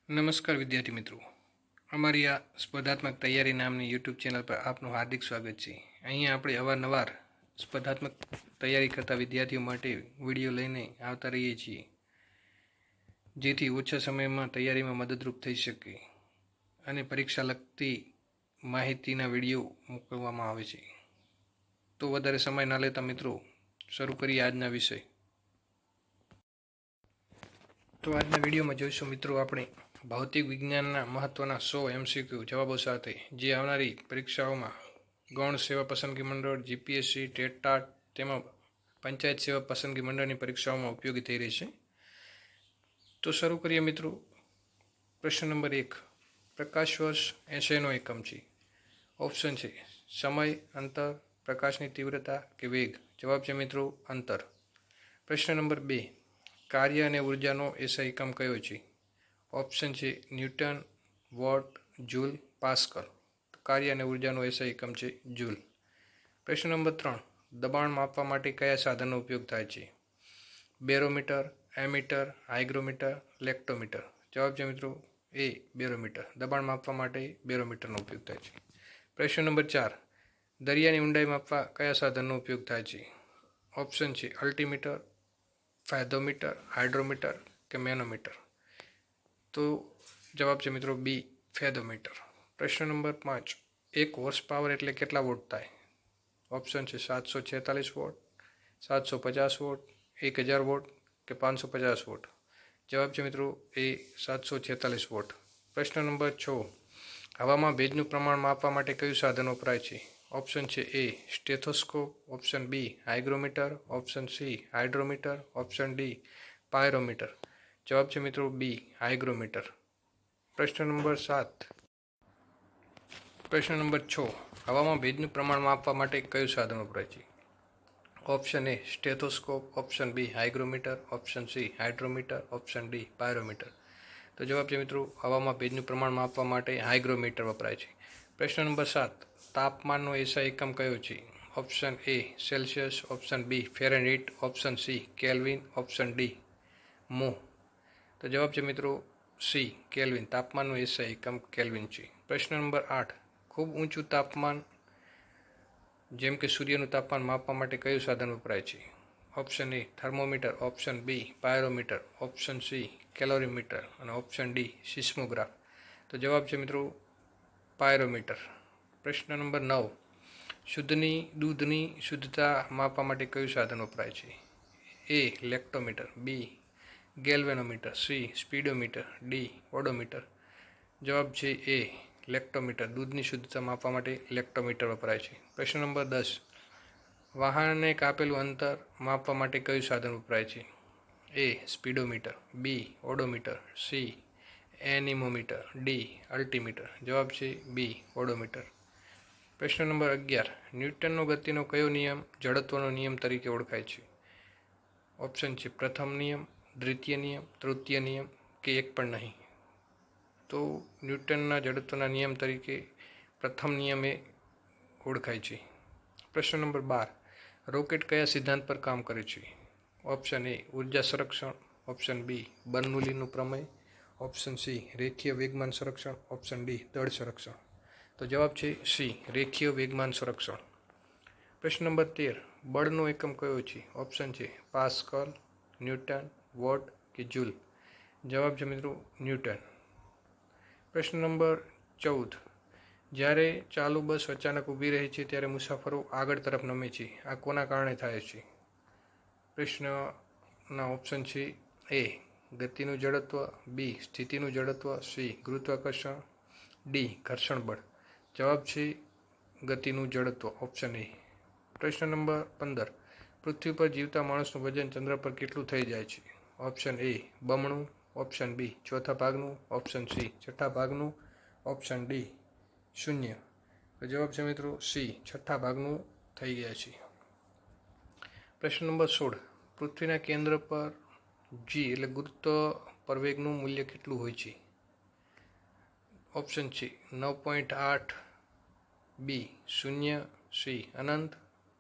નમસ્કાર વિદ્યાર્થી મિત્રો, અમારી આ સ્પર્ધાત્મક તૈયારી નામની યુટ્યુબ ચેનલ પર આપનું હાર્દિક સ્વાગત છે. અહીંયા આપણે અવારનવાર સ્પર્ધાત્મક તૈયારી કરતા વિદ્યાર્થીઓ માટે વિડીયો લઈને આવતા રહીએ છીએ, જેથી ઓછા સમયમાં તૈયારીમાં મદદરૂપ થઈ શકે અને પરીક્ષા લગતી માહિતીના વિડીયો મૂકવામાં આવે છે. તો વધારે સમય ના લેતા મિત્રો, શરૂ કરીએ આજના વિષય. તો આજના વિડીયોમાં જોઈશું મિત્રો આપણે ભૌતિક વિજ્ઞાનના મહત્વના 100 MCQ જવાબો સાથે, જે આવનારી પરીક્ષાઓમાં ગૌણ સેવા પસંદગી મંડળ, જીપીએસસી, ટેટ ટાટ તેમાં પંચાયત સેવા પસંદગી મંડળની પરીક્ષાઓમાં ઉપયોગી થઈ રહેશે. તો શરૂ કરીએ મિત્રો. પ્રશ્ન નંબર 1. પ્રકાશ વર્ષ એશેનો એકમ છે? ઓપ્શન છે સમય, અંતર, પ્રકાશની તીવ્રતા કે વેગ. જવાબ છે મિત્રો અંતર. પ્રશ્ન નંબર 2. કાર્ય અને ઉર્જાનો એસઆઈ એકમ કયો છે? ઓપ્શન છે ન્યૂટન, વોટ, જૂલ, પાસ્કલ. કાર્ય અને ઉર્જાનો એસઆઈ એકમ છે જૂલ. પ્રશ્ન નંબર 3. દબાણ માપવા માટે કયા સાધનનો ઉપયોગ થાય છે? Barometer, ammeter, hygrometer, lactometer. જવાબ છે મિત્રો એ બેરોમીટર. દબાણ માપવા માટે બેરોમીટરનો ઉપયોગ થાય છે. પ્રશ્ન નંબર 4. દરિયાની ઊંડાઈ માપવા કયા સાધનનો ઉપયોગ થાય છે? ઓપ્શન છે અલ્ટિમીટર, ફેધોમીટર, હાઇડ્રોમીટર કે મેનોમીટર. તો જવાબ છે મિત્રો બી, ફેધોમીટર. પ્રશ્ન નંબર 5. 1 હોર્સ પાવર એટલે કેટલા વોટ થાય? ઓપ્શન છે 746 વોટ, 750 વોટ, 1000 વોટ કે 550 વોટ. જવાબ છે મિત્રો એ 746 વોટ. પ્રશ્ન નંબર 6. હવામાં ભેજનું પ્રમાણ માપવા માટે કયું સાધન વપરાય છે? ઓપ્શન છે A stethoscope, option B hygrometer, option C hydrometer, option D pyrometer. જવાબ છે મિત્રો બી, હાઇગ્રોમીટર. પ્રશ્ન નંબર 7. પ્રશ્ન નંબર 6. હવામાં ભેજનું પ્રમાણ માપવા માટે કયું સાધન વપરાય છે? Option A stethoscope, option B hygrometer, option C hydrometer, option D pyrometer. તો જવાબ છે મિત્રો હવામાં ભેજનું પ્રમાણ માપવા માટે હાઇગ્રોમીટર વપરાય છે. પ્રશ્ન નંબર 7. તાપમાનનો એસઆઈ એકમ કયો છે? Option A Celsius, option B Fahrenheit, option C kelvin, option D mole. તો જવાબ છે મિત્રો સી કેલ્વિન. તાપમાનનો એસઆઈ એકમ કેલ્વિન છે. પ્રશ્ન નંબર 8. ખૂબ ઊંચું તાપમાન જેમ કે સૂર્યનું તાપમાન માપવા માટે કયું સાધન વપરાય છે? Option A thermometer, option B pyrometer, option C calorimeter અને ઓપ્શન ડી સિસ્મોગ્રાફ. તો જવાબ છે મિત્રો પાયરોમીટર. પ્રશ્ન નંબર 9. દૂધની શુદ્ધતા માપવા માટે કયું સાધન વપરાય છે? A lactometer, B galvanometer, C speedometer, D odometer. જવાબ છે એ લેક્ટોમીટર. દૂધની શુદ્ધતા માપવા માટે લેક્ટોમીટર વપરાય છે. પ્રશ્ન નંબર 10. વાહનને કાપેલું અંતર માપવા માટે કયું સાધન વપરાય છે? એ સ્પીડોમીટર, બી ઓડોમીટર, સી એનિમોમીટર, ડી અલ્ટિમીટર. જવાબ છે બી ઓડોમીટર. પ્રશ્ન નંબર 11. ન્યૂટનનો ગતિનો કયો નિયમ જડત્વનો નિયમ તરીકે ઓળખાય છે? ઓપ્શન છે પ્રથમ નિયમ, દ્વિતીય નિયમ, તૃતીય નિયમ કે એક પણ નહીં. તો ન્યૂટનના જડત્વના નિયમ તરીકે પ્રથમ નિયમે ઓળખાય છે. પ્રશ્ન નંબર 12. રોકેટ કયા સિદ્ધાંત પર કામ કરે છે? ઓપ્શન એ ઉર્જા સંરક્ષણ, ઓપ્શન બી બર્નૌલીનું પ્રમેય, ઓપ્શન સી રેખીય વેગમાન સંરક્ષણ, ઓપ્શન ડી દળ સંરક્ષણ. તો જવાબ છે સી રેખીય વેગમાન સંરક્ષણ. પ્રશ્ન નંબર 13. બળનો એકમ કયો છે? ઓપ્શન છે પાસ્કલ, ન્યૂટન, વોટ કે જૂલ. જવાબ છે મિત્રો ન્યૂટન. પ્રશ્ન નંબર 14. જ્યારે ચાલુ બસ અચાનક ઊભી રહે છે ત્યારે મુસાફરો આગળ તરફ નમે છે. આ કોના કારણે થાય છે? પ્રશ્નના ઓપ્શન છે એ ગતિનું જડત્વ, બી સ્થિતિનું જડત્વ, સી ગુરુત્વાકર્ષણ, ડી ઘર્ષણ બળ. જવાબ છે ગતિનું જડત્વ, ઓપ્શન એ. પ્રશ્ન નંબર 15. પૃથ્વી પર જીવતા માણસનું વજન ચંદ્ર પર કેટલું થઈ જાય છે? ઓપ્શન એ બમણું, ઓપ્શન બી ચોથા ભાગનું, ઓપ્શન સી છઠ્ઠા ભાગનું, ઓપ્શન ડી 0. તો જવાબ છે મિત્રો સી છઠ્ઠા ભાગનું થઈ ગયા છે. પ્રશ્ન નંબર 16. પૃથ્વીના કેન્દ્ર પર જી એટલે ગુરુત્વ પ્રવેગનું મૂલ્ય કેટલું હોય છે? ઓપ્શન છે 9.8, બી 0, સી અનંત,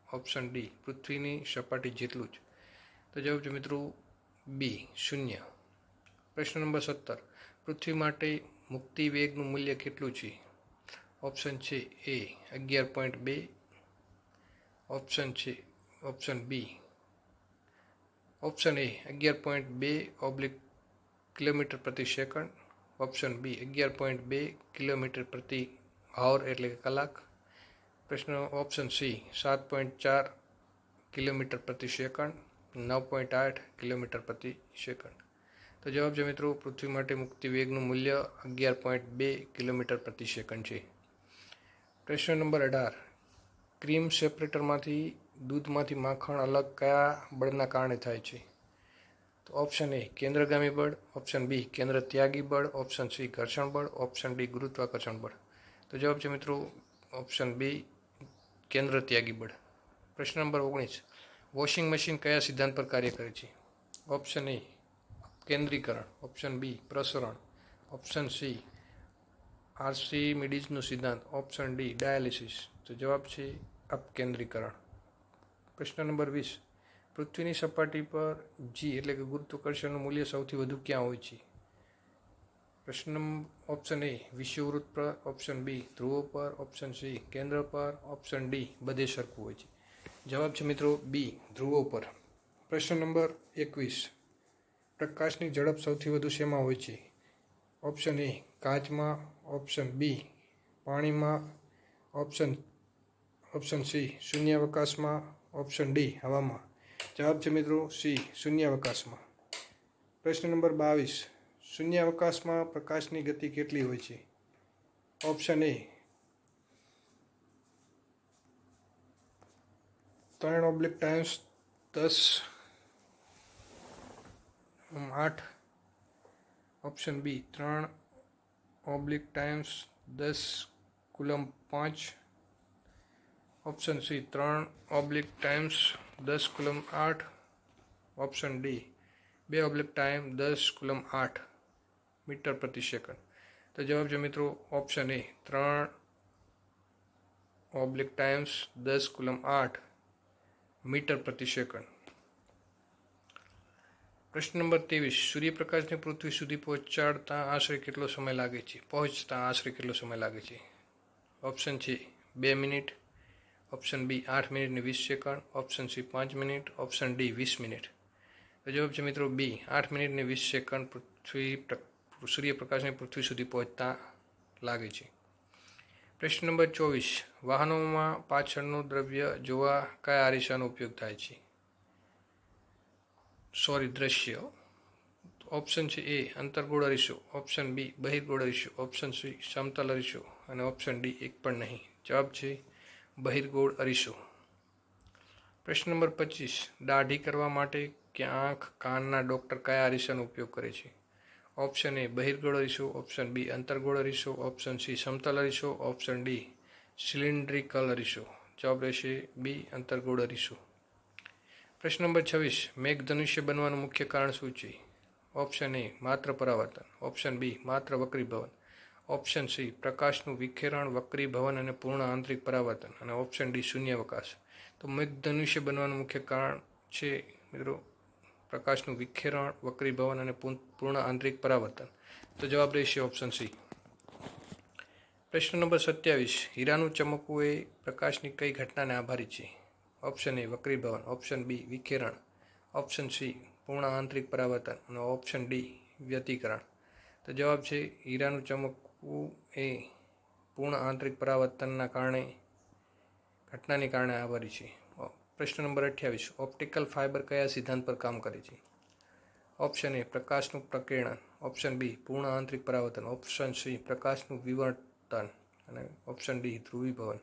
ઓપ્શન ડી પૃથ્વીની સપાટી જેટલું જ. તો જવાબ છે મિત્રો બી 0. પ્રશ્ન નંબર 17. પૃથ્વી માટે મુક્તિ વેગનું મૂલ્ય કેટલું છે? ઓપ્શન છે A 11.2, option B option A 11.2 kilometre પ્રતિ સેકન્ડ, ઓપ્શન બી 11.2 કિલોમીટર પ્રતિ હાવર એટલે કે કલાક, ઓપ્શન સી 7.4 કિલોમીટર પ્રતિ સેકન્ડ, 9.8 કિલોમીટર પ્રતિ સેકન્ડ. તો જવાબ છે મિત્રો પૃથ્વી માટે મુક્તિ વેગનું મૂલ્ય 11.2 કિલોમીટર પ્રતિ સેકન્ડ છે. પ્રશ્ન નંબર 18. ક્રીમ સેપરેટરમાંથી દૂધમાંથી માખણ અલગ કયા બળના કારણે થાય છે? તો ઓપ્શન એ કેન્દ્રગામી બળ, ઓપ્શન બી કેન્દ્ર ત્યાગી બળ, ઓપ્શન સી ઘર્ષણ બળ, ઓપ્શન ડી ગુરુત્વાકર્ષણ બળ. તો જવાબ છે મિત્રો ઓપ્શન બી કેન્દ્ર ત્યાગી બળ. પ્રશ્ન નંબર 19. વોશિંગ મશીન કયા સિદ્ધાંત પર કાર્ય કરે છે? ઓપ્શન એ કેન્દ્રીકરણ, ઓપ્શન બી પ્રસરણ, ઓપ્શન સી આર્કિમિડીઝનો સિદ્ધાંત, ઓપ્શન ડી ડાયાલિસિસ. તો જવાબ છે અપકેન્દ્રીકરણ. પ્રશ્ન નંબર 20. પૃથ્વીની સપાટી પર જી એટલે કે ગુરુત્વાકર્ષણનું મૂલ્ય સૌથી વધુ ક્યાં હોય છે? ઓપ્શન એ વિષુવવૃત્ત પર, ઓપ્શન બી ધ્રુવો પર, ઓપ્શન સી કેન્દ્ર પર, ઓપ્શન ડી બધે સરખું હોય છે. જવાબ છે મિત્રો બી ધ્રુવો પર. પ્રશ્ન નંબર 21. પ્રકાશની ઝડપ સૌથી વધુ શેમાં હોય છે? ઓપ્શન એ કાચમાં, ઓપ્શન બી પાણીમાં, ઓપ્શન સી શૂન્યાવકાશમાં, ઓપ્શન ડી હવામાં. જવાબ છે મિત્રો સી શૂન્યાવકાશમાં. પ્રશ્ન નંબર 22. શૂન્યાવકાશમાં પ્રકાશની ગતિ કેટલી હોય છે? ઓપ્શન એ 3/10⁸, ઓપ્શન બી 3/10 કુલમ 5, ઓપ્શન સી 3/10 કુલમ 8, ઓપ્શન ડી 2/10 કુલમ 8 મીટર પ્રતિ સેકન્ડ. તો જવાબ છે મિત્રો ઓપ્શન એ 3/10 કુલમ 8 મીટર પ્રતિ સેકન્ડ. પ્રશ્ન નંબર 23. સૂર્યપ્રકાશને પૃથ્વી સુધી પહોંચતા આશરે કેટલો સમય લાગે છે? ઓપ્શન છે 2 મિનિટ, ઓપ્શન બી 8 મિનિટ ને 20 second, option C 5 minute, option D 20 minute. તો જવાબ છે મિત્રો બી 8 મિનિટ ને 20 સેકન્ડ સૂર્યપ્રકાશને પૃથ્વી સુધી પહોંચતા લાગે છે. પ્રશ્ન નંબર 24. વાહનોમાં પાછળનું દ્રવ્ય જોવા કયા અરીસાનો ઉપયોગ થાય છે? દ્રશ્ય. ઓપ્શન છે એ અંતર્ગોળ અરીસો, ઓપ્શન બી બહિર્ગોળ અરીસો, ઓપ્શન સી સમતલ અરીસો અને ઓપ્શન ડી એક પણ નહીં. જવાબ છે બહિર્ગોળ અરીસો. પ્રશ્ન નંબર 25. દાઢી કરવા માટે કે આંખ કાનના ડૉક્ટર કયા અરીસાનો ઉપયોગ કરે છે? ઓપ્શન એ બહિર્ગોળ અરીસો, ઓપ્શન બી અંતર્ગોળ અરીસો, ઓપ્શન સી સમતલ અરીસો, ઓપ્શન ડી સિલિન્ડ્રિકલ અરીસો. જવાબ રહેશે બી અંતર્ગોળ અરીસો. પ્રશ્ન નંબર 26. મેઘધનુષ્ય બનવાનું મુખ્ય કારણ શું છે? ઓપ્શન એ માત્ર પરાવર્તન, ઓપ્શન બી માત્ર વક્રીભવન, ઓપ્શન સી પ્રકાશનું વિખેરણ, વક્રીભવન અને પૂર્ણ આંતરિક પરાવર્તન અને ઓપ્શન ડી શૂન્યાવકાશ. તો મેઘધનુષ્ય બનવાનું મુખ્ય કારણ છે મિત્રો પ્રકાશનું વિખેરણ, વક્રીભવન અને પૂર્ણ આંતરિક પરાવર્તન. તો જવાબ રહેશે ઓપ્શન સી. પ્રશ્ન નંબર 27. હીરાનું ચમકવું એ પ્રકાશની કઈ ઘટનાને આભારી છે? ઓપ્શન એ વક્રીભવન, ઓપ્શન બી વિખેરણ, ઓપ્શન સી પૂર્ણ આંતરિક પરાવર્તન અને ઓપ્શન ડી વ્યતિકરણ. તો જવાબ છે હીરાનું ચમકવું એ પૂર્ણ આંતરિક પરાવર્તનના ઘટનાને કારણે આભારી છે. પ્રશ્ન નંબર 28. ઓપ્ટિકલ ફાઇબર કયા સિદ્ધાંત પર કામ કરે છે? ઓપ્શન એ પ્રકાશનું પ્રકીર્ણન, ઓપ્શન બી પૂર્ણ આંતરિક પરાવર્તન, ઓપ્શન સી પ્રકાશનું વિવર્તન અને ઓપ્શન ડી ધ્રુવીભવન.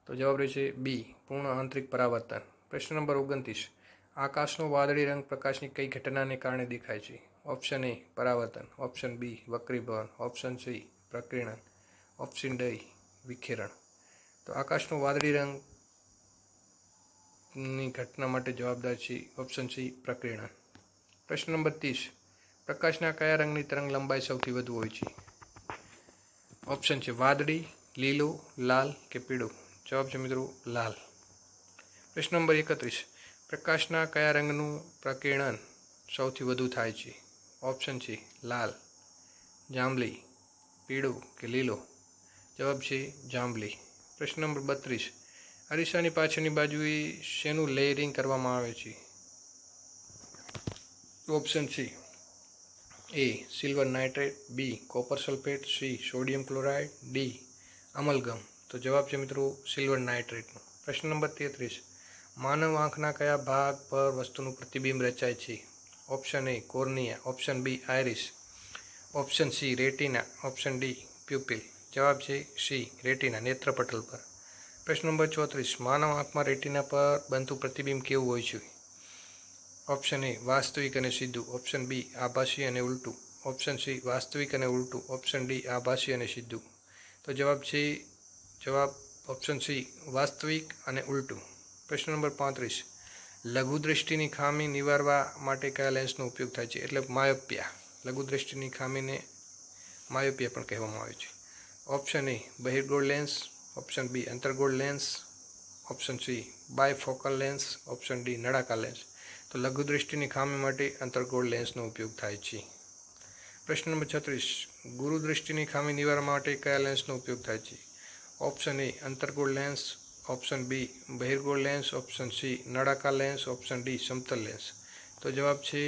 તો જવાબ રહેશે બી પૂર્ણ આંતરિક પરાવર્તન. પ્રશ્ન નંબર 29. આકાશનો વાદળી રંગ પ્રકાશની કઈ ઘટનાને કારણે દેખાય છે? ઓપ્શન એ પરાવર્તન, ઓપ્શન બી વક્રીભવન, ઓપ્શન સી પ્રકીર્ણન, ઓપ્શન ડી વિખેરણ. તો આકાશનો વાદળી રંગની ઘટના માટે જવાબદાર છે ઓપ્શન સી પ્રકીર્ણન. પ્રશ્ન નંબર 30. પ્રકાશના કયા રંગની તરંગ લંબાઈ સૌથી વધુ હોય છે? ઓપ્શન છે વાદળી, લીલો, લાલ કે પીળો. જવાબ છે મિત્રો લાલ. પ્રશ્ન નંબર 31. પ્રકાશના કયા રંગનું પ્રકીર્ણન સૌથી વધુ થાય છે? ઓપ્શન છે લાલ. જાંબલી, પીળો કે લીલો? જવાબ છે જાંબલી. પ્રશ્ન નંબર 32. અરીસાની પાછળની બાજુએ શેનું લેયરિંગ કરવામાં આવે છે? Option C A silver nitrate, B copper sulphate, C sodium chloride, D amalgam. તો જવાબ છે મિત્રો સિલ્વર નાઇટ્રેટનો. પ્રશ્ન નંબર 33. માનવ આંખના કયા ભાગ પર વસ્તુનું પ્રતિબિંબ રચાય છે? Option A cornea, option B iris, option C retina, option D pupil. જવાબ છે સી રેટિના, નેત્રપટલ પર. પ્રશ્ન નંબર 34. માનવ આંખમાં રેટિના પર બનતું પ્રતિબિંબ કેવું હોય છે? ઓપ્શન એ વાસ્તવિક અને સીધું, ઓપ્શન બી આભાસી અને ઉલટું, ઓપ્શન સી વાસ્તવિક અને ઉલટું, ઓપ્શન ડી આભાસી અને સીધું. તો જવાબ ઓપ્શન સી વાસ્તવિક અને ઉલટું. પ્રશ્ન નંબર 35. લઘુ દ્રષ્ટિની ખામી નિવારવા માટે કયા લેન્સનો ઉપયોગ થાય છે? એટલે માયોપિયા. લઘુ દ્રષ્ટિની ખામીને માયોપિયા પણ કહેવામાં આવે છે. ઓપ્શન એ બહિર્ગોળ લેન્સ, ઓપ્શન બી અંતર્ગોળ lens, option C bifocal lens, option D નળાકાર લેન્સ. તો લઘુ દ્રષ્ટિની ખામી માટે અંતર્ગોળ લેન્સનો ઉપયોગ થાય છે. પ્રશ્ન નંબર 36. ગુરુ દ્રષ્ટિની ખામી નિવારવા માટે કયા લેન્સનો ઉપયોગ થાય છે? ઓપ્શન એ અંતર્ગોળ લેન્સ, ઓપ્શન બી બહિર્ગોળ લેન્સ, ઓપ્શન સી નળાકાર લેન્સ, ઓપ્શન ડી સમતલ લેન્સ. તો જવાબ છે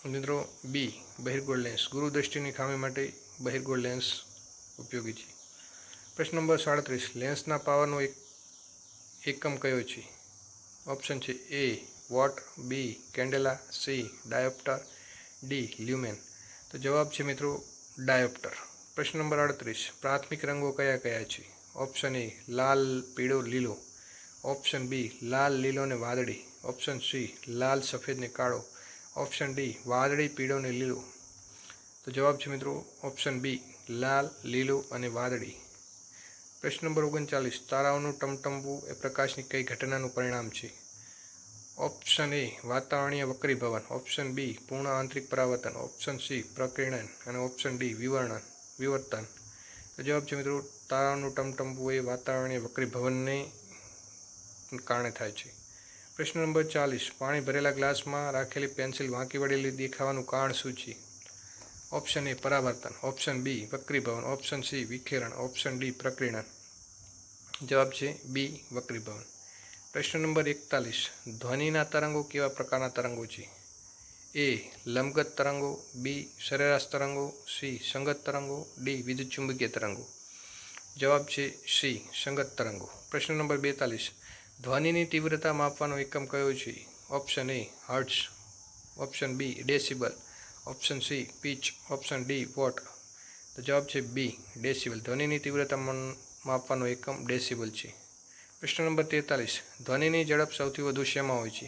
મિત્રો બી બહિર્ગોળ લેન્સ. ગુરુ દ્રષ્ટિની ખામી માટે બહિર્ગોળ લેન્સ ઉપયોગી છે. પ્રશ્ન નંબર 37. લેન્સના પાવરનો એકમ કયો છે? ઓપ્શન છે એ વોટ, બી કેન્ડેલા, સી ડાયોપ્ટર, ડી લ્યુમેન. તો જવાબ છે મિત્રો ડાયોપ્ટર. પ્રશ્ન નંબર 38. પ્રાથમિક રંગો કયા કયા છે? ઓપ્શન એ લાલ, પીળો, લીલો, ઓપ્શન બી લાલ, લીલો ને વાદળી, ઓપ્શન સી લાલ, સફેદ ને કાળો, ઓપ્શન ડી વાદળી, પીળો ને લીલો. તો જવાબ છે મિત્રો ઓપ્શન બી લાલ, લીલો અને વાદળી. પ્રશ્ન નંબર 39. તારાઓનું ટમટમવું એ પ્રકાશની કઈ ઘટનાનું પરિણામ છે? ઓપ્શન એ વાતાવરણીય વક્રીભવન, ઓપ્શન બી પૂર્ણ આંતરિક પરાવર્તન, ઓપ્શન સી પ્રકીર્ણન અને ઓપ્શન ડી વિવર્તન. તો જવાબ છે મિત્રો તારાઓનું ટમટમવું એ વાતાવરણીય વક્રીભવનને કારણે થાય છે. પ્રશ્ન નંબર 40. પાણી ભરેલા ગ્લાસમાં રાખેલી પેન્સિલ વાંકી વળેલી દેખાવાનું કારણ શું છે? ઓપ્શન એ પરાવર્તન, ઓપ્શન બી વક્રીભવન, ઓપ્શન સી વિખેરણ, ઓપ્શન ડી પ્રકીર્ણન. જવાબ છે બી વક્રીભવન. પ્રશ્ન નંબર 41. ધ્વનિના તરંગો કેવા પ્રકારના તરંગો છે? એ લંબગત તરંગો, બી સરેરાશ તરંગો, સી સંગત તરંગો, ડી વિદ્યુતચુંબકીય તરંગો. જવાબ છે સી સંગત તરંગો. પ્રશ્ન નંબર 42. ધ્વનિની તીવ્રતા માપવાનો એકમ કયો છે? Option A hertz, option B decibel, option C pitch, option D watt. તો જવાબ છે બી ડેસિબલ. ધ્વનિની તીવ્રતા માપવાનો એકમ ડેસિબલ છે. પ્રશ્ન નંબર 43. ધ્વનિની ઝડપ સૌથી વધુ શેમાં હોય છે?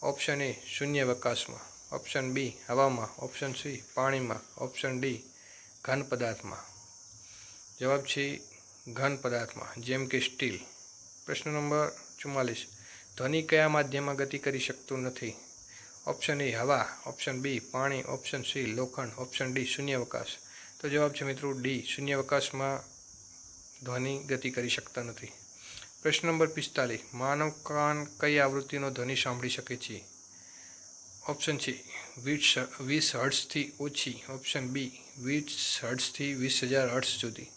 ઓપ્શન એ શૂન્યાવકાશમાં, ઓપ્શન બી હવામાં, ઓપ્શન સી પાણીમાં, ઓપ્શન ડી ઘન પદાર્થમાં. જવાબ છે ઘન પદાર્થમાં, જેમ કે સ્ટીલ. પ્રશ્ન નંબર 44. ધ્વનિ કયા માધ્યમમાં ગતિ કરી શકતું નથી? ઓપ્શન એ હવા, ઓપ્શન બી પાણી, ઓપ્શન સી લોખંડ, ઓપ્શન ડી શૂન્યાવકાશ. તો જવાબ છે મિત્રો ડી શૂન્યાવકાશમાં ધ્વનિ ગતિ કરી શકતા નથી. પ્રશ્ન નંબર 45. માનવ કાન કઈ આવૃત્તિનો ધ્વનિ સાંભળી શકે છે? ઓપ્શન છે 20 હર્ટ્ઝથી ઓછી, ઓપ્શન બી 20 હર્ટ્ઝથી 20,000 હર્ટ્ઝ સુધી,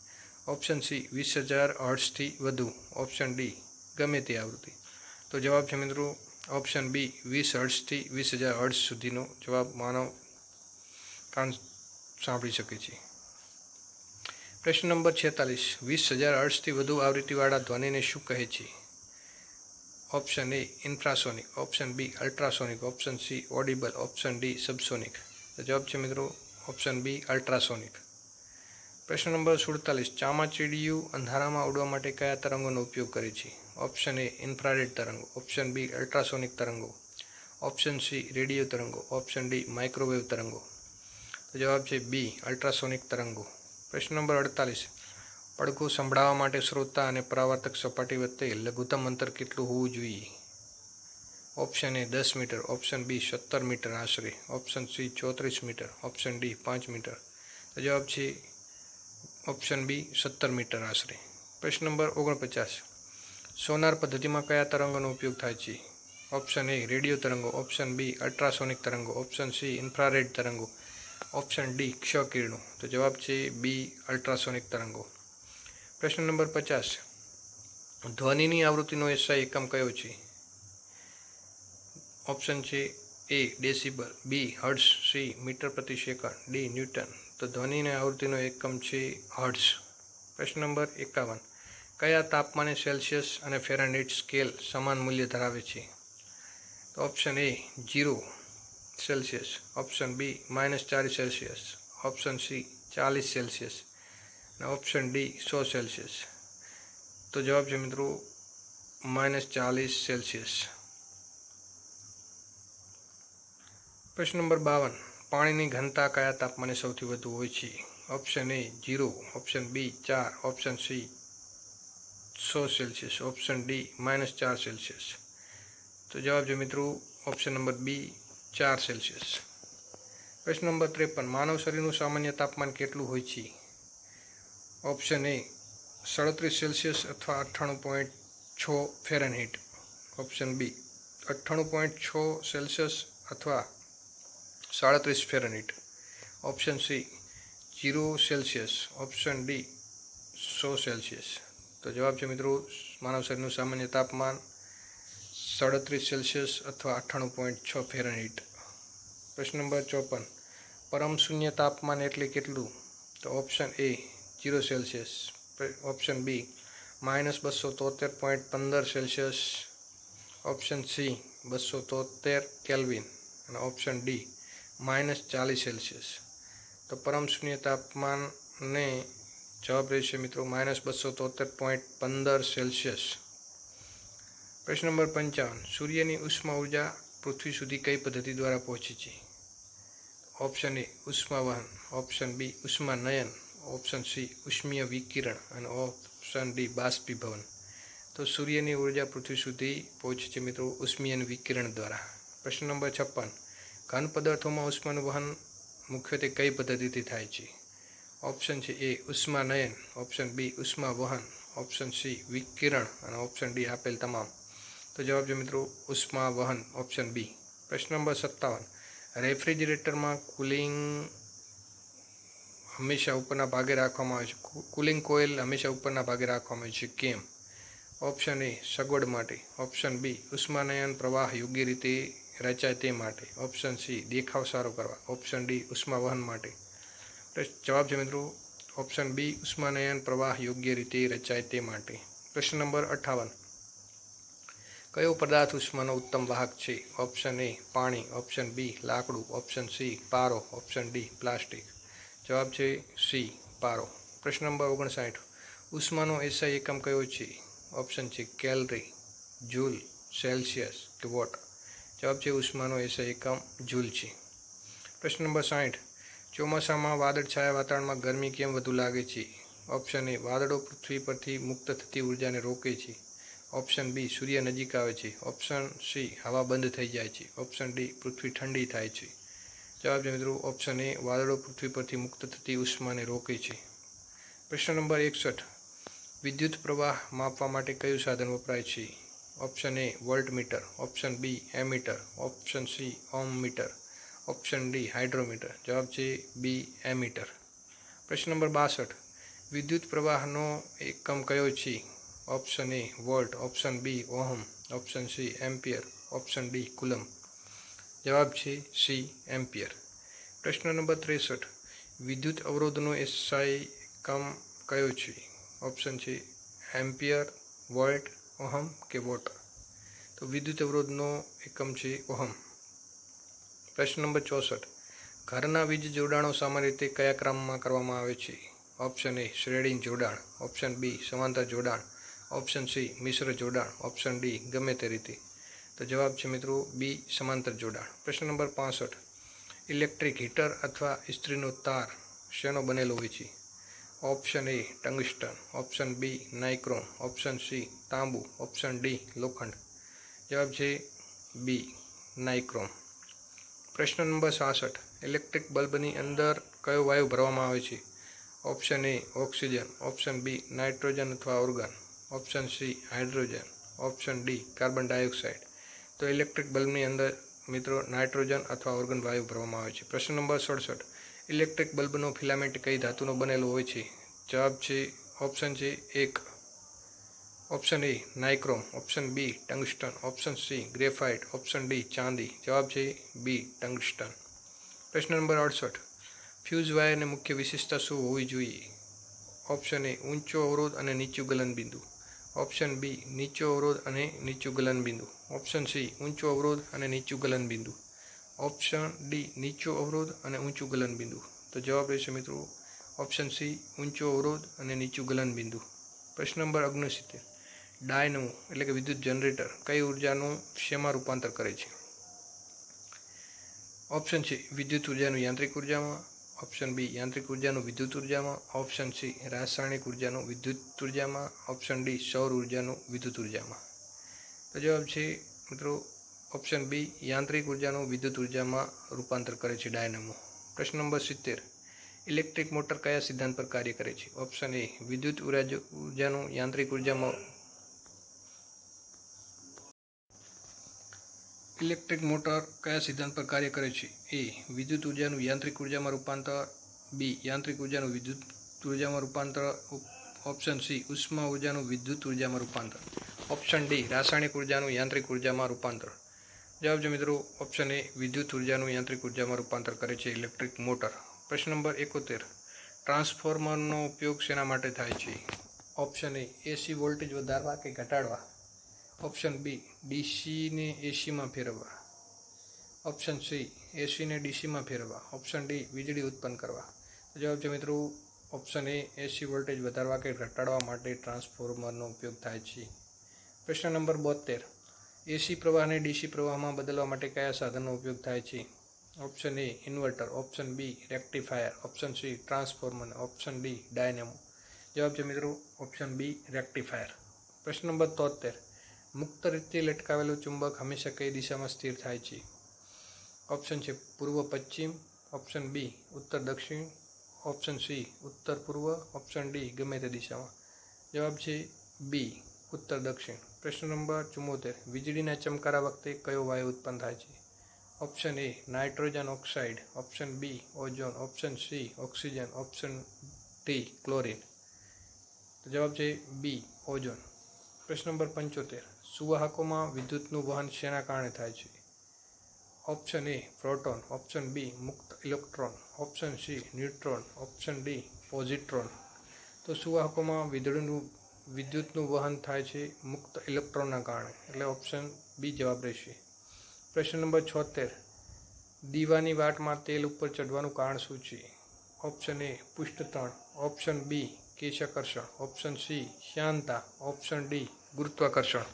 ઓપ્શન સી 20,000 હર્ટ્ઝથી વધુ, ઓપ્શન ડી ગમે તે આવૃત્તિ. તો જવાબ છે મિત્રો ઓપ્શન બી 20 હર્ટ્ઝથી 20,000 હર્ટ્ઝ સુધીનો જવાબ માનવ કાન સાંભળી શકે છે. પ્રશ્ન નંબર 46. 20,000 હર્ટ્ઝથી વધુ આવૃત્તિવાળા ધ્વનિને શું કહે છે? Option A infrasonic, option B ultrasonic, option C audible, option D subsonic. તો જવાબ છે મિત્રો ઓપ્શન બી અલ્ટ્રાસોનિક. પ્રશ્ન નંબર 47. ચામાચીડિયું અંધારામાં ઉડવા માટે કયા તરંગોનો ઉપયોગ કરે છે? ઓપ્શન એ ઇન્ફ્રારેડ તરંગો, ઓપ્શન બી અલ્ટ્રાસોનિક તરંગો, ઓપ્શન સી રેડિયો તરંગો, ઓપ્શન ડી માઇક્રોવેવ તરંગો. તો જવાબ છે બી અલ્ટ્રાસોનિક તરંગો. પ્રશ્ન નંબર 48. પડઘો સંભળાવવા માટે શ્રોતા અને પરાવર્તક સપાટી વચ્ચે લઘુત્તમ અંતર કેટલું હોવું જોઈએ? Option A 10 metre, option B 17 metre આશરે, option C 34 metre, option D 5 metre. તો જવાબ છે ઓપ્શન બી 17 મીટર આશરે. પ્રશ્ન નંબર 49. સોનાર પદ્ધતિમાં કયા તરંગોનો ઉપયોગ થાય છે? ઓપ્શન એ રેડિયો તરંગો, ઓપ્શન બી અલ્ટ્રાસોનિક તરંગો, ઓપ્શન સી ઇન્ફ્રારેડ તરંગો, ઓપ્શન ડી ક્ષ કિરણો. તો જવાબ છે બી અલ્ટ્રાસોનિક તરંગો. પ્રશ્ન નંબર 50. ધ્વનિની આવૃત્તિનો એસઆઈ એકમ કયો છે? ઓપ્શન છે એ ડેસિબલ, બી હર્ટ્ઝ, સી મીટર પ્રતિ સેકન્ડ, ડી ન્યૂટન. તો ધ્વનિની આવૃત્તિનો એકમ છે હર્ટ્ઝ. પ્રશ્ન નંબર 51. કયા તાપમાને સેલ્સિયસ અને ફેરનહીટ સ્કેલ સમાન મૂલ્ય ધરાવે છે? તો option A 0 Celsius, option B -4 Celsius, option C 40 Celsius અને ઓપ્શન ડી 100 સેલ્સિયસ. તો જવાબ છે મિત્રો -40 સેલ્સિયસ. પ્રશ્ન નંબર 52. પાણીની ઘનતા કયા તાપમાને સૌથી વધુ હોય છે? Option A 0, option B 4, option C 100 Celsius, option D -4 Celsius. તો જવાબ છે મિત્રો ઓપ્શન નંબર બી 4 સેલ્સિયસ. પ્રશ્ન નંબર 53. માનવ શરીરનું સામાન્ય તાપમાન કેટલું હોય છે? ઓપ્શન એ 37 સેલ્સિયસ અથવા 98.6 ફેરનહીટ, ઓપ્શન બી 98.6 સેલ્સિયસ અથવા 37 Fahrenheit, option C 0 Celsius, option D 100 Celsius. તો જવાબ છે મિત્રો માનવ શરીરનું સામાન્ય તાપમાન 37 સેલ્સિયસ અથવા 98.6 ફેરનહીટ. પ્રશ્ન નંબર 54. પરમ શૂન્ય તાપમાન એટલે કેટલું? તો option A 0 Celsius, option B -273.15 Celsius, option C 273 kelvin અને ઓપ્શન ડી -40 સેલ્સિયસ. તો પરમ શૂન્ય તાપમાનને જવાબ રહેશે મિત્રો -273.15 સેલ્સિયસ. પ્રશ્ન નંબર 55. સૂર્યની ઉષ્મા ઉર્જા પૃથ્વી સુધી કઈ પદ્ધતિ દ્વારા પહોંચે છે? ઓપ્શન એ ઉષ્માવહન, ઓપ્શન બી ઉષ્માનયન, ઓપ્શન સી ઉષ્મીય વિકિરણ અને ઓપ્શન ડી બાષ્પીભવન. તો સૂર્યની ઉર્જા પૃથ્વી સુધી પહોંચે છે મિત્રો ઉષ્મીય વિકિરણ દ્વારા. પ્રશ્ન નંબર 56. ઘન પદાર્થોમાં ઉષ્માનું વહન મુખ્યત્વે કઈ પદ્ધતિથી થાય છે? ઓપ્શન છે એ ઉષ્માનયન, ઓપ્શન બી ઉષ્માવહન, ઓપ્શન સી વિકિરણ અને ઓપ્શન ડી આપેલ તમામ. તો જવાબ છે મિત્રો ઉષ્માવહન, ઓપ્શન બી. પ્રશ્ન નંબર 57. રેફ્રિજરેટરમાં કુલિંગ હંમેશા ઉપરના ભાગે રાખવામાં આવે છે. કુલિંગ કોઇલ હંમેશા ઉપરના ભાગે રાખવામાં આવે છે. કેમ? ઓપ્શન એ સગવડ માટે, ઓપ્શન બી ઉષ્માનયન પ્રવાહ યોગ્ય રીતે રચાય તે માટે, ઓપ્શન સી દેખાવ સારો કરવા, ઓપ્શન ડી ઉષ્માવહન માટે. જવાબ છે મિત્રો ઓપ્શન બી ઉષ્માનયન પ્રવાહ યોગ્ય રીતે રચાય તે માટે. પ્રશ્ન નંબર 58. કયો પદાર્થ ઉષ્માનો ઉત્તમ વાહક છે? ઓપ્શન એ પાણી, ઓપ્શન બી લાકડું, ઓપ્શન સી પારો, ઓપ્શન ડી પ્લાસ્ટિક. જવાબ છે સી પારો. પ્રશ્ન નંબર 59. ઉષ્માનો એસઆઈ એકમ કયો છે? ઓપ્શન છે કેલરી, જૂલ, સેલ્સિયસ કે વોટ. જવાબ છે ઉષ્માનો એસઆઈ એકમ જૂલ છે. પ્રશ્ન નંબર 60. ચોમાસામાં વાદળછાયા વાતાવરણમાં ગરમી કેમ વધુ લાગે છે? ઓપ્શન એ વાદળો પૃથ્વી પરથી મુક્ત થતી ઉર્જાને રોકે છે, ઓપ્શન બી સૂર્ય નજીક આવે છે, ઓપ્શન સી હવા બંધ થઈ જાય છે, ઓપ્શન ડી પૃથ્વી ઠંડી થાય છે. જવાબ છે મિત્રો ઓપ્શન એ વાદળો પૃથ્વી પરથી મુક્ત થતી ઉષ્માને રોકે છે. પ્રશ્ન નંબર 61. વિદ્યુત પ્રવાહ માપવા માટે કયું સાધન વપરાય છે? Option A voltmeter, option B ammeter, option C ohm meter, option D hydrometer. જવાબ છે બી એમીટર. પ્રશ્ન નંબર 62. વિદ્યુત પ્રવાહનો એકમ કયો છે? Option A volt, option B ohm, option C ampere, option D coulomb. જવાબ છે સી એમ્પિયર. પ્રશ્ન નંબર 63. વિદ્યુત અવરોધનો એસઆઈ એકમ કયો છે? ઓપ્શન છે એમ્પિયર, વોલ્ટ, ઓહમ કે વોટ. તો વિદ્યુત અવરોધનો એકમ છે ઓહમ. પ્રશ્ન નંબર 64. ઘરના વીજ જોડાણો સામાન્ય રીતે કયા ક્રમમાં કરવામાં આવે છે? ઓપ્શન એ શ્રેણી જોડાણ, ઓપ્શન બી સમાંતર જોડાણ, ઓપ્શન સી મિશ્ર જોડાણ, ઓપ્શન ડી ગમે તે રીતે. તો જવાબ છે મિત્રો બી સમાંતર જોડાણ. પ્રશ્ન નંબર 65. ઇલેક્ટ્રિક હીટર અથવા ઇસ્ત્રીનો તાર શેનો બનેલો હોય છે? Option A tungsten, option B nichrome, option C તાંબુ, ઓપ્શન ડી લોખંડ. જવાબ છે બી નાઇક્રોમ. પ્રશ્ન નંબર 66. ઇલેક્ટ્રિક બલ્બની અંદર કયો વાયુ ભરવામાં આવે છે? Option A oxygen, option B nitrogen અથવા argon, option C hydrogen, option D carbon dioxide. તો ઇલેક્ટ્રિક બલ્બની અંદર મિત્રો નાઇટ્રોજન અથવા ઓર્ગન વાયુ ભરવામાં આવે છે. પ્રશ્ન નંબર 67. ઇલેક્ટ્રિક બલ્બનો ફિલામેન્ટ કઈ ધાતુનો બનેલો હોય છે? જવાબ છે ઓપ્શન છે 1 option A nichrome, option B tungsten, option C graphite, option D ચાંદી. જવાબ છે બી ટંગસ્ટન. પ્રશ્ન નંબર 68. ફ્યુઝ વાયરની મુખ્ય વિશેષતા શું હોવી જોઈએ? ઓપ્શન એ ઊંચો અવરોધ અને નીચું ગલનબિંદુ, ઓપ્શન બી નીચો અવરોધ અને નીચું ગલનબિંદુ, ઓપ્શન સી ઊંચો અવરોધ અને નીચું ગલનબિંદુ, ઓપ્શન ડી નીચો અવરોધ અને ઊંચું ગલનબિંદુ. તો જવાબ રહેશે મિત્રો ઓપ્શન સી ઊંચો અવરોધ અને નીચું ગલનબિંદુ. પ્રશ્ન નંબર 69. ડાયનેમો એટલે કે વિદ્યુત જનરેટર કઈ ઉર્જાનું શેમાં રૂપાંતર કરે છે? ઓપ્શન છે વિદ્યુત ઉર્જાનું યાંત્રિક ઉર્જામાં, ઓપ્શન બી યાંત્રિક ઉર્જાનું વિદ્યુત ઉર્જામાં, ઓપ્શન સી રાસાયણિક ઉર્જાનું વિદ્યુત ઉર્જામાં, ઓપ્શન ડી સૌર ઉર્જાનું વિદ્યુત ઉર્જામાં. તો જવાબ છે મિત્રો ઓપ્શન બી યાંત્રિક ઉર્જાનું વિદ્યુત ઉર્જામાં રૂપાંતર કરે છે ડાયનેમો. પ્રશ્ન નંબર 70. ઇલેક્ટ્રિક મોટર કયા સિદ્ધાંત પર કાર્ય કરે છે? ઓપ્શન એ વિદ્યુત ઉર્જાનું યાંત્રિક ઉર્જામાં ઇલેક્ટ્રિક મોટર કયા સિદ્ધાંત પર કાર્ય કરે છે? એ વિદ્યુત ઉર્જાનું યાંત્રિક ઉર્જામાં રૂપાંતર, બી યાંત્રિક ઉર્જાનું વિદ્યુત ઉર્જામાં રૂપાંતર, ઓપ્શન સી ઉષ્મા ઉર્જાનું વિદ્યુત ઉર્જામાં રૂપાંતર, ઓપ્શન ડી રાસાયણિક ઉર્જાનું યાંત્રિક ઉર્જામાં રૂપાંતર. જવાબ છે મિત્રો ઓપ્શન એ વિદ્યુત ઉર્જાનું યાંત્રિક ઉર્જામાં રૂપાંતર કરે છે ઇલેક્ટ્રિક મોટર. પ્રશ્ન નંબર 71. ટ્રાન્સફોર્મરનો ઉપયોગ શેના માટે થાય છે? ઓપ્શન એ એસી વોલ્ટેજ વધારવા કે ઘટાડવા, ઓપ્શન બી ડીસીને એસીમાં ફેરવવા, ઓપ્શન સી એસીને ડીસીમાં ફેરવવા, ઓપ્શન ડી વીજળી ઉત્પન્ન કરવા. જવાબ છે મિત્રો ઓપ્શન એ એસી વોલ્ટેજ વધારવા કે ઘટાડવા માટે ટ્રાન્સફોર્મરનો ઉપયોગ થાય છે. પ્રશ્ન નંબર 72. એસી પ્રવાહને ડીસી પ્રવાહમાં બદલવા માટે કયા સાધનનો ઉપયોગ થાય છે? Option A inverter, option B rectifier, option C transformer, option D dynamo. જવાબ છે મિત્રો ઓપ્શન બી રેક્ટિફાયર. પ્રશ્ન નંબર 73. મુક્ત રીતે લટકાવેલું ચુંબક હંમેશા કઈ દિશામાં સ્થિર થાય છે? ઓપ્શન છે પૂર્વ પશ્ચિમ, ઓપ્શન બી ઉત્તર દક્ષિણ, ઓપ્શન સી ઉત્તર પૂર્વ, ઓપ્શન ડી ગમે તે દિશામાં. જવાબ છે બી ઉત્તર દક્ષિણ. પ્રશ્ન નંબર 74. વીજળીના ચમકારા વખતે કયો વાયુ ઉત્પન્ન થાય છે? Option A nitrogen oxide, option B ozone, option C oxygen, option D chlorine. તો જવાબ છે બી ઓઝોન. પ્રશ્ન નંબર 75. સુવાહકોમાં વિદ્યુતનું વહન શેના કારણે થાય છે? Option A proton, option B મુક્ત electron, option C neutron, option D positron. તો સુવાહકોમાં વિદ્યુતનું વહન થાય છે મુક્ત ઇલેક્ટ્રોનના કારણે, એટલે ઓપ્શન બી જવાબ રહેશે. પ્રશ્ન નંબર 76. દીવાની વાટમાં તેલ ઉપર ચડવાનું કારણ શું છે? ઓપ્શન એ પૃષ્ઠતાણ, ઓપ્શન બી કેશાકર્ષણ, ઓપ્શન સી શ્યાનતા, ઓપ્શન ડી ગુરુત્વાકર્ષણ.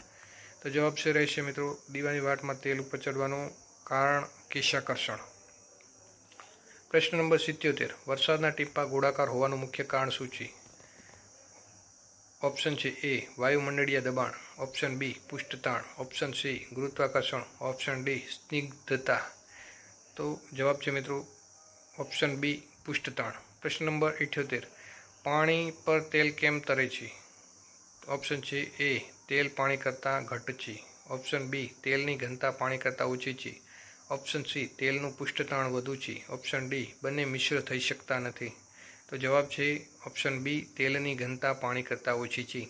તો જવાબ છે રહેશે મિત્રો દીવાની વાટમાં તેલ ઉપર ચડવાનું કારણ કેશાકર્ષણ. પ્રશ્ન નંબર 77. વરસાદના ટીપાં ગોળાકાર હોવાનું મુખ્ય કારણ શું છે? ઓપ્શન છે એ વાયુમંડળીય દબાણ, ઓપ્શન બી પૃષ્ઠતાણ, ઓપ્શન સી ગુરુત્વાકર્ષણ, ઓપ્શન ડી સ્નિગ્ધતા. તો જવાબ છે મિત્રો ઓપ્શન બી પૃષ્ઠતાણ. પ્રશ્ન નંબર 78. પાણી પર તેલ કેમ તરે છે? ઓપ્શન છે એ તેલ પાણી કરતાં ઘટ્ટ છે, ઓપ્શન બી તેલની ઘનતા પાણી કરતાં ઓછી છે, ઓપ્શન સી તેલનું પૃષ્ઠતાણ વધુ છે, ઓપ્શન ડી બંને મિશ્ર થઈ શકતા નથી. તો જવાબ છે ઓપ્શન બી તેલની ઘનતા પાણી કરતાં ઓછી છે.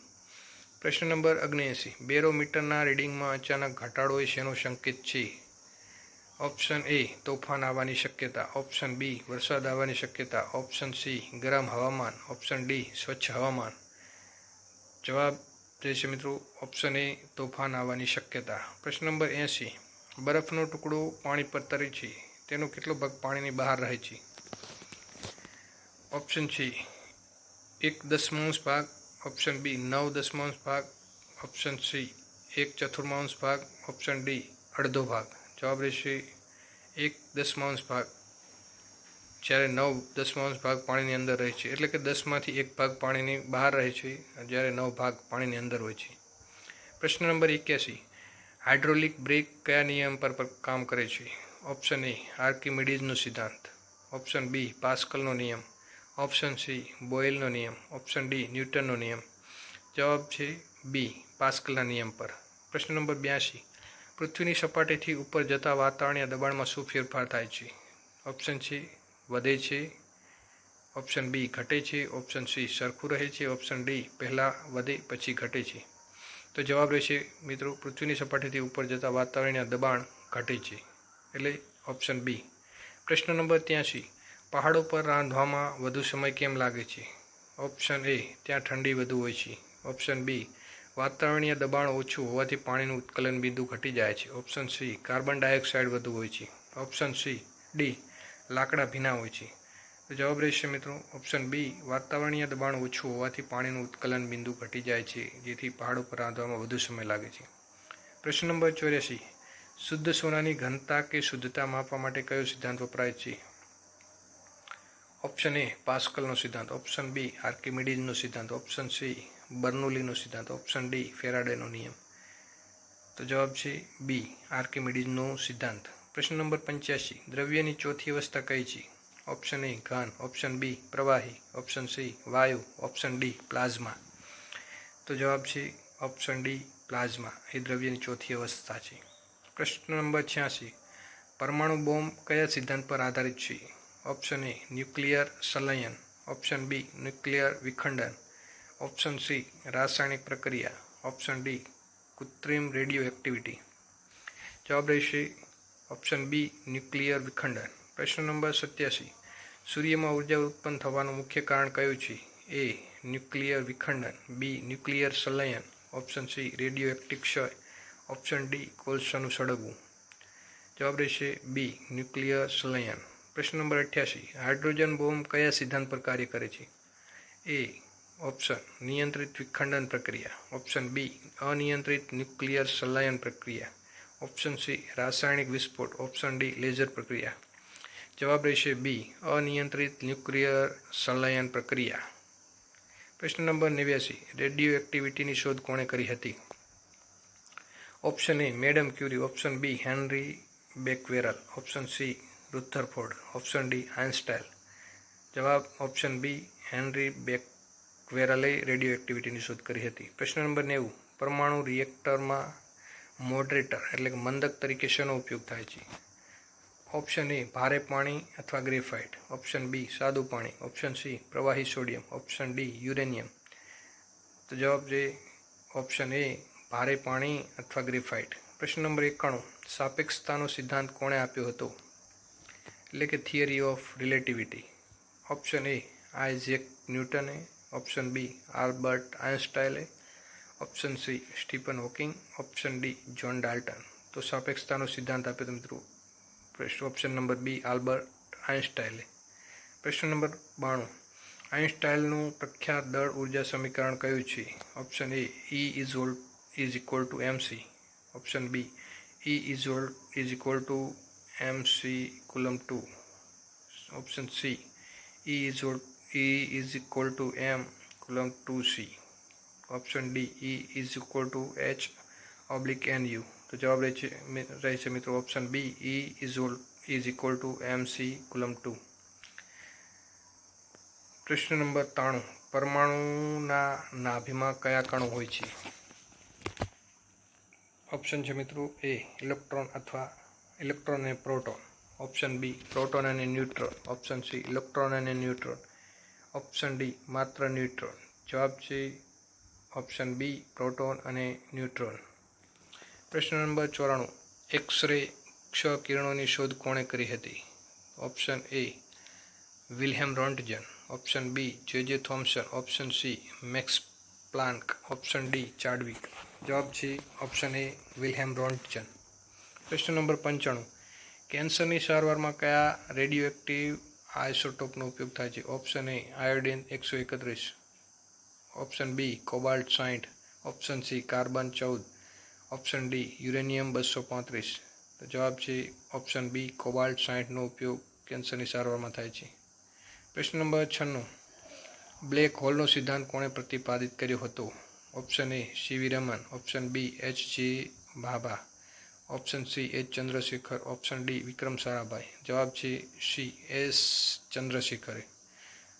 પ્રશ્ન નંબર 79. બેરોમીટરના રીડિંગમાં અચાનક ઘટાડો એ શેનો સંકેત છે? ઓપ્શન એ તોફાન આવવાની શક્યતા, ઓપ્શન બી વરસાદ આવવાની શક્યતા, ઓપ્શન સી ગરમ હવામાન, ઓપ્શન ડી સ્વચ્છ હવામાન. જવાબ રહેશે મિત્રો ઓપ્શન એ તોફાન આવવાની શક્યતા. પ્રશ્ન નંબર 80. બરફનો ટુકડો પાણી પર તરે છે, તેનો કેટલો ભાગ પાણીની બહાર રહે છે? ઓપ્શન છે 1/10 ભાગ, ઓપ્શન બી 9/10 ભાગ, ઓપ્શન સી 1/4 ભાગ, ઓપ્શન ડી અડધો ભાગ. જવાબ રહેશે 1/10 ભાગ, જ્યારે 9/10 ભાગ પાણીની અંદર રહે છે, એટલે કે 10માંથી 1 ભાગ પાણીની બહાર રહે છે, જ્યારે 9 ભાગ પાણીની અંદર હોય છે. પ્રશ્ન નંબર 81. હાઇડ્રોલિક બ્રેક કયા નિયમ પર કામ કરે છે? ઓપ્શન એ આર્કિમિડીઝનો સિદ્ધાંત, ઓપ્શન બી પાસ્કલનો નિયમ, ઓપ્શન સી બોયલનો નિયમ, ઓપ્શન ડી ન્યૂટનનો નિયમ. જવાબ છે બી પાસ્કલના નિયમ પર. પ્રશ્ન નંબર 82. પૃથ્વીની સપાટીથી ઉપર જતા વાતાવરણીય દબાણમાં શું ફેરફાર થાય છે? ઓપ્શન છે વધે છે, ઓપ્શન બી ઘટે છે, ઓપ્શન સી સરખું રહે છે, ઓપ્શન ડી પહેલાં વધે પછી ઘટે છે. તો જવાબ રહેશે મિત્રો પૃથ્વીની સપાટીથી ઉપર જતા વાતાવરણીય દબાણ ઘટે છે, એટલે ઓપ્શન બી. પ્રશ્ન નંબર 83, પહાડો પર રાંધવામાં વધુ સમય કેમ લાગે છે? ઓપ્શન એ ત્યાં ઠંડી વધુ હોય છે, ઓપ્શન બી વાતાવરણીય દબાણ ઓછું હોવાથી પાણીનું ઉત્કલન બિંદુ ઘટી જાય છે, ઓપ્શન સી કાર્બન ડાયોક્સાઇડ વધુ હોય છે, ઓપ્શન ડી લાકડા ભીના હોય છે. તો જવાબ રહેશે મિત્રો ઓપ્શન બી વાતાવરણીય દબાણ ઓછું હોવાથી પાણીનું ઉત્કલન બિંદુ ઘટી જાય છે, જેથી પહાડો પર રાંધવામાં વધુ સમય લાગે છે. પ્રશ્ન નંબર 84, શુદ્ધ સોનાની ઘનતા કે શુદ્ધતા માપવા માટે કયો સિદ્ધાંત વપરાય છે? ઓપ્શન એ પાસ્કલનો સિદ્ધાંત, ઓપ્શન બી આર્કિમિડીઝનો સિદ્ધાંત, ઓપ્શન સી બર્નોલીનો સિદ્ધાંત, ઓપ્શન ડી ફેરાડેનો નિયમ. તો જવાબ છે બી આર્કિમિડીઝનો સિદ્ધાંત. પ્રશ્ન નંબર 85, દ્રવ્યની ચોથી અવસ્થા કઈ છે? ઓપ્શન એ ઘન, ઓપ્શન બી પ્રવાહી, ઓપ્શન સી વાયુ, ઓપ્શન ડી પ્લાઝમા. તો જવાબ છે ઓપ્શન ડી પ્લાઝમા એ દ્રવ્યની ચોથી અવસ્થા છે. પ્રશ્ન નંબર 86, પરમાણુ બોમ્બ કયા સિદ્ધાંત પર આધારિત છે? ઓપ્શન એ ન્યુક્લિયર સંલયન, ઓપ્શન બી ન્યુક્લિયર વિખંડન, ઓપ્શન સી રાસાયણિક પ્રક્રિયા, ઓપ્શન ડી કૃત્રિમ રેડિયો એક્ટિવિટી. જવાબ રહેશે ઓપ્શન બી ન્યુક્લિયર વિખંડન. પ્રશ્ન નંબર 87, સૂર્યમાં ઉર્જા ઉત્પન્ન થવાનું મુખ્ય કારણ કયું છે? એ ન્યુક્લિયર વિખંડન, બી ન્યુક્લિયર સંલયન, ઓપ્શન સી રેડિયો એક્ટિવ ક્ષય, ઓપ્શન ડી કોલસાનું સળગવું. જવાબ રહેશે બી ન્યુક્લિયર સંલયન. પ્રશ્ન નંબર 88, હાઇડ્રોજન બોમ્બ કયા સિદ્ધાંત પર કાર્ય કરે છે? એ ઓપ્શન નિયંત્રિત વિખંડન પ્રક્રિયા, ઓપ્શન બી અનિયંત્રિત ન્યુક્લિયર સંલયન પ્રક્રિયા, ઓપ્શન સી રાસાયણિક વિસ્ફોટ, ઓપ્શન ડી લેઝર પ્રક્રિયા. જવાબ રહેશે બી અનિયંત્રિત ન્યુક્લિયર સંલયન પ્રક્રિયા. પ્રશ્ન નંબર 89, રેડિયો એક્ટિવિટીની શોધ કોણે કરી હતી? Option A madam Curie, option B Henry Becquerel, option C Rutherford, option D Einstein. જવાબ ઓપ્શન બી હેનરી બેકવેરલે રેડિયો એક્ટિવિટીની શોધ કરી હતી. પ્રશ્ન નંબર 90, પરમાણુ રિએક્ટરમાં મોડરેટર એટલે કે મંદક તરીકે શેનો ઉપયોગ થાય છે? ઓપ્શન એ ભારે પાણી અથવા ગ્રેફાઇટ, ઓપ્શન બી સાદું પાણી, ઓપ્શન સી પ્રવાહી સોડિયમ, ઓપ્શન ડી યુરેનિયમ. તો જવાબ છે ઓપ્શન એ ભારે પાણી અથવા ગ્રેફાઇટ. પ્રશ્ન નંબર 91, સાપેક્ષતાનો સિદ્ધાંત કોણે આપ્યો હતો? એટલે કે theory of relativity. Option A Isaac ન્યૂટને, ઓપ્શન બી આલ્બર્ટ આઇન્સ્ટાઈને, option C Stephen Hawking, option D John Dalton. તો સાપેક્ષતાનો સિદ્ધાંત આપ્યો તો મિત્રો ઓપ્શન નંબર બી આલ્બર્ટ આઇન્સ્ટાઈને. પ્રશ્ન નંબર 92, આઇન્સ્ટાઈનનું પ્રખ્યાત દળ ઉર્જા સમીકરણ કયું છે? Option A E is equal to MC, option B E is equal to MC કુલમ 2, option C E is equal to M કુલમ 2C, option D E is equal to H/NU. તો જવાબ રહેશે મિત્રો option B E is equal to MC કુલમ 2. પ્રશ્ન number 93, પરમાણુના નાભીમાં કયા કણો હોય છે? ઓપ્શન છે મિત્રો એ ઇલેક્ટ્રોન અને પ્રોટોન, ઓપ્શન બી પ્રોટોન અને ન્યુટ્રોન, ઓપ્શન સી ઇલેક્ટ્રોન અને ન્યુટ્રોન, ઓપ્શન ડી માત્ર ન્યુટ્રોન. જવાબ છે ઓપ્શન બી પ્રોટોન અને ન્યુટ્રોન. પ્રશ્ન નંબર 94, એક્સ-રે ક્ષ કિરણોની શોધ કોણે કરી હતી? Option A Wilhelm Roentgen, option B J.J. Thomson, option C Max Planck, option D Chadwick. જવાબ છે ઓપ્શન એ વિલ્હેમ રોન્ટજન. પ્રશ્ન નંબર 95, કેન્સરની સારવારમાં કયા રેડિયો એક્ટિવ આઇસોટોપનો ઉપયોગ થાય છે? Option A iodine 131, option B cobalt 60, option C carbon 14, option D uranium 235. તો જવાબ છે ઓપ્શન બી કોબાલ્ટ 60નો ઉપયોગ કેન્સરની સારવારમાં થાય છે. પ્રશ્ન નંબર 96, બ્લેક હોલનો સિદ્ધાંત કોણે પ્રતિપાદિત કર્યો હતો? Option A C.V. Raman, option B H.G. Bhabha, option C H. Chandrasekhar, option D Vikram Sarabhai. જવાબ છે સી S. ચંદ્રશેખરે.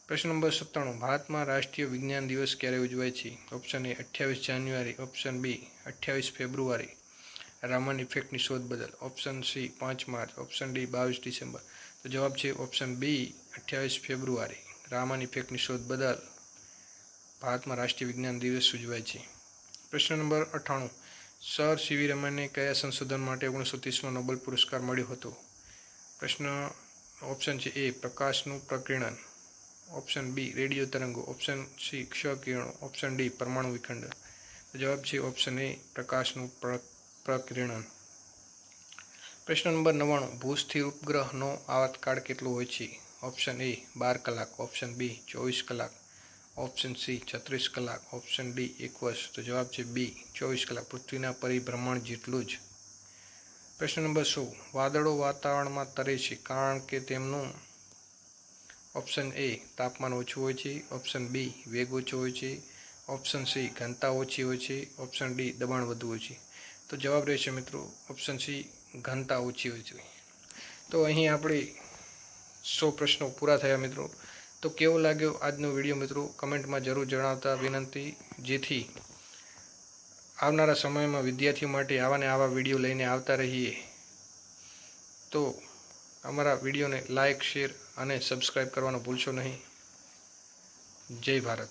પ્રશ્ન નંબર 97, ભારતમાં રાષ્ટ્રીય વિજ્ઞાન દિવસ ક્યારે ઉજવાય છે? ઓપ્શન એ 28 જાન્યુઆરી, ઓપ્શન બી 28 ફેબ્રુઆરી રામન ઇફેક્ટની શોધ બદલ, ઓપ્શન સી 5 માર્ચ, ઓપ્શન ડી 22 ડિસેમ્બર. તો જવાબ છે ઓપ્શન બી 28 ફેબ્રુઆરી. રામાન ઇફેક્ટની શોધ બદલ ભારતમાં રાષ્ટ્રીય વિજ્ઞાન દિવસ ઉજવાય છે. પ્રશ્ન નંબર 98. સર સીવી રમનને કયા સંશોધન માટે 1930માં નોબેલ પુરસ્કાર મળ્યો હતો? પ્રશ્ન ઓપ્શન છે એ પ્રકાશનું પ્રકીર્ણન, ઓપ્શન બી રેડિયો તરંગો, ઓપ્શન સી ક્ષ-કિરણો, ઓપ્શન ડી પરમાણુ વિખંડન. જવાબ છે ઓપ્શન એ પ્રકાશનું પ્રકીર્ણન. પ્રશ્ન નંબર 99. ભૂસ્થિર ઉપગ્રહનો આયતકાળ કેટલો હોય છે? ઓપ્શન એ 12 કલાક, ઓપ્શન બી 24 કલાક, ઓપ્શન સી 36 કલાક, ઓપ્શન ડી 1 વર્ષ. તો જવાબ છે બી 24 કલાક, પૃથ્વીના પરિભ્રમણ જેટલું જ. પ્રશ્ન નંબર 100. વાદળો વાતાવરણમાં તરે છે કારણ કે તેમનું ઓપ્શન એ તાપમાન ઓછું હોય છે, ઓપ્શન બી વેગ ઓછો હોય છે, ઓપ્શન સી ઘનતા ઓછી હોય છે, ઓપ્શન ડી દબાણ વધુ હોય છે. તો જવાબ રહેશે મિત્રો ઓપ્શન સી ઘનતા ઓછી હોય છે. તો અહીં આપણે 100 પ્રશ્નો પૂરા થયા મિત્રો. તો કેવો લાગ્યો આજનો વિડીયો મિત્રો કમેન્ટમાં જરૂર જણાવતા વિનંતી, જેથી આવનારા સમયમાં વિદ્યાર્થીઓ માટે આવા ને આવા વિડીયો લઈને આવતા રહીએ. તો અમારા વિડીયોને લાઇક, શેર અને સબસ્ક્રાઈબ કરવાનું ભૂલશો નહીં. જય ભારત.